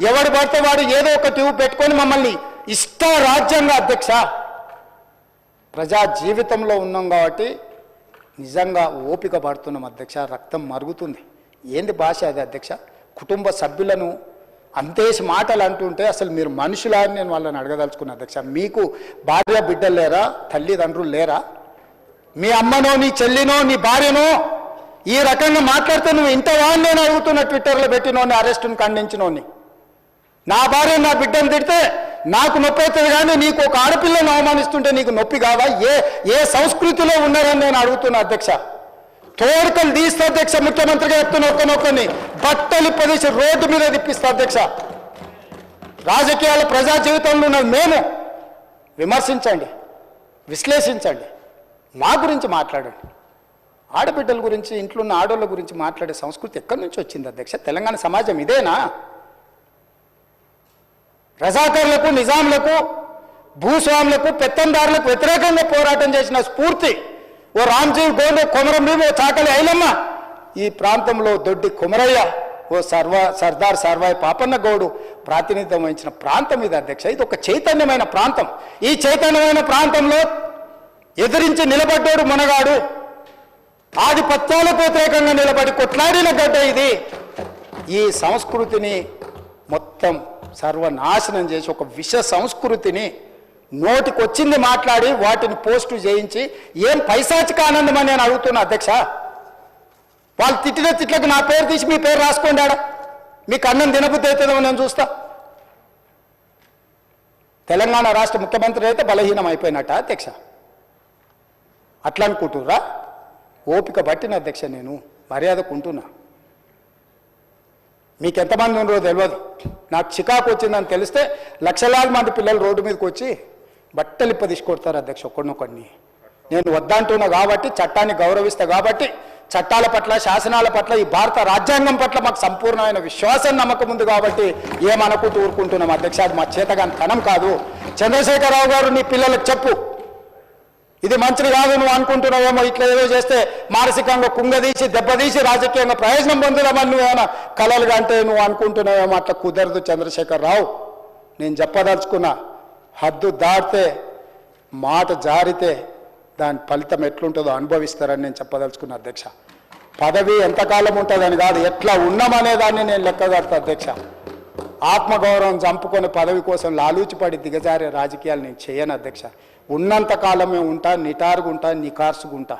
ఎవడు పడితే వాడు ఏదో ఒక ట్యూబ్ పెట్టుకొని మమ్మల్ని ఇష్ట రాజ్యంగా అధ్యక్ష ప్రజా జీవితంలో ఉన్నాం కాబట్టి నిజంగా ఓపిక పడుతున్నాం అధ్యక్ష. రక్తం మరుగుతుంది. ఏంది భాష అది అధ్యక్ష? కుటుంబ సభ్యులను అంతేసి మాటలు అంటుంటే అసలు మీరు మనుషులా అని నేను వాళ్ళని అడగదలుచుకున్నా అధ్యక్ష. మీకు భార్య బిడ్డలు లేరా? తల్లిదండ్రులు లేరా? మీ అమ్మనో నీ చెల్లినో నీ భార్యనో ఈ రకంగా మాట్లాడితే నువ్వు ఇంతవా నేను అడుగుతున్న ట్విట్టర్లో పెట్టినోని అరెస్టును ఖండించినోని. నా భార్య నా బిడ్డను తిడితే నాకు నొప్పి అవుతుంది కానీ నీకు ఒక ఆడపిల్లను అవమానిస్తుంటే నీకు నొప్పి కాదా? ఏ సంస్కృతిలో ఉన్నారని నేను అడుగుతున్నా అధ్యక్ష. తోడుకలు తీస్తా అధ్యక్ష. ముఖ్యమంత్రిగా చెప్తున్న ఒక్కనొక్కని బట్టలు ఇప్పదీసి రోడ్డు మీద తిప్పిస్తా అధ్యక్ష. రాజకీయాల ప్రజా జీవితంలో ఉన్నది మేము. విమర్శించండి, విశ్లేషించండి, మా గురించి మాట్లాడండి. ఆడబిడ్డల గురించి, ఇంట్లో ఉన్న ఆడోళ్ళ గురించి మాట్లాడే సంస్కృతి ఎక్కడి నుంచి వచ్చింది అధ్యక్ష? తెలంగాణ సమాజం ఇదేనా? రజాకర్లకు, నిజాంలకు, భూస్వాములకు, పెత్తందారులకు వ్యతిరేకంగా పోరాటం చేసిన స్ఫూర్తి ఓ రామ్జీవ్ గోండు, కొమరం భీమ్, ఓ చాకలి ఐలమ్మ, ఈ ప్రాంతంలో దొడ్డి కొమరయ్య, ఓ సర్దార్ సర్వాయి పాపన్న గౌడు ప్రాతినిధ్యం వహించిన ప్రాంతం ఇది అధ్యక్ష. ఇది ఒక చైతన్యమైన ప్రాంతం. ఈ చైతన్యమైన ప్రాంతంలో ఎదిరించి నిలబడ్డాడు మనగాడు. ఆధిపత్యాలకు వ్యతిరేకంగా నిలబడి కొట్లాడిన గడ్డ ఇది. ఈ సంస్కృతిని మొత్తం సర్వనాశనం చేసి ఒక విష సంస్కృతిని నోటికొచ్చింది మాట్లాడి వాటిని పోస్టు చేయించి ఏం పైశాచిక ఆనందం అని నేను అడుగుతున్నా అధ్యక్ష. వాళ్ళు తిట్టిన తిట్లకు నా పేరు తీసి మీ పేరు రాసుకోండి. ఆడ మీకు అన్నం తినబుద్ధి అవుతుందో నేను చూస్తా. తెలంగాణ రాష్ట్ర ముఖ్యమంత్రి అయితే బలహీనం అయిపోయినట్ట అధ్యక్ష? అట్లా అనుకుంటుర్రా? ఓపిక పట్టిన అధ్యక్ష, నేను మర్యాదకుంటున్నా. మీకు ఎంతమంది ఉన్నారో తెలియదు. నాకు చికాకు వచ్చిందని తెలిస్తే లక్షలాది మంది పిల్లలు రోడ్డు మీదకి వచ్చి బట్టలిప్ప తీసుకొడతారు అధ్యక్ష ఒక్కడినొక్కడిని. నేను వద్దంటున్నా కాబట్టి, చట్టాన్ని గౌరవిస్తా కాబట్టి, చట్టాల పట్ల, శాసనాల పట్ల, ఈ భారత రాజ్యాంగం పట్ల మాకు సంపూర్ణమైన విశ్వాసం, నమ్మకం ఉంది కాబట్టి ఏమనుకుంటూ ఊరుకుంటున్నాం అధ్యక్ష. అది మా చేతగాని తనం కాదు. చంద్రశేఖరరావు గారు నీ పిల్లలకు చెప్పు, ఇది మంచిది కాదు, నువ్వు అనుకుంటున్నావేమో ఇట్లా ఏదో చేస్తే మానసికంగా కుంగదీసి దెబ్బతీసి రాజకీయంగా ప్రయోజనం పొందుదామని నువ్వేమైనా కలలుగా అంటే నువ్వు అనుకుంటున్నావేమో. అట్లా కుదరదు చంద్రశేఖరరావు. నేను చెప్పదలుచుకున్నా, హద్దు దాటితే, మాట జారితే దాని ఫలితం ఎట్లుంటుందో అనుభవిస్తారని నేను చెప్పదలుచుకున్నా అధ్యక్ష. పదవి ఎంతకాలం ఉంటుందని కాదు, ఎట్లా ఉన్నామనే దాన్ని నేను లెక్కగడతా అధ్యక్ష. ఆత్మగౌరవం చంపుకొని పదవి కోసం లాలూచిపడి దిగజారే రాజకీయాలు నేను చేయను అధ్యక్ష. ఉన్నంతకాలమే ఉంటా, నిటారుగుంటా, నికార్సుగుంటా.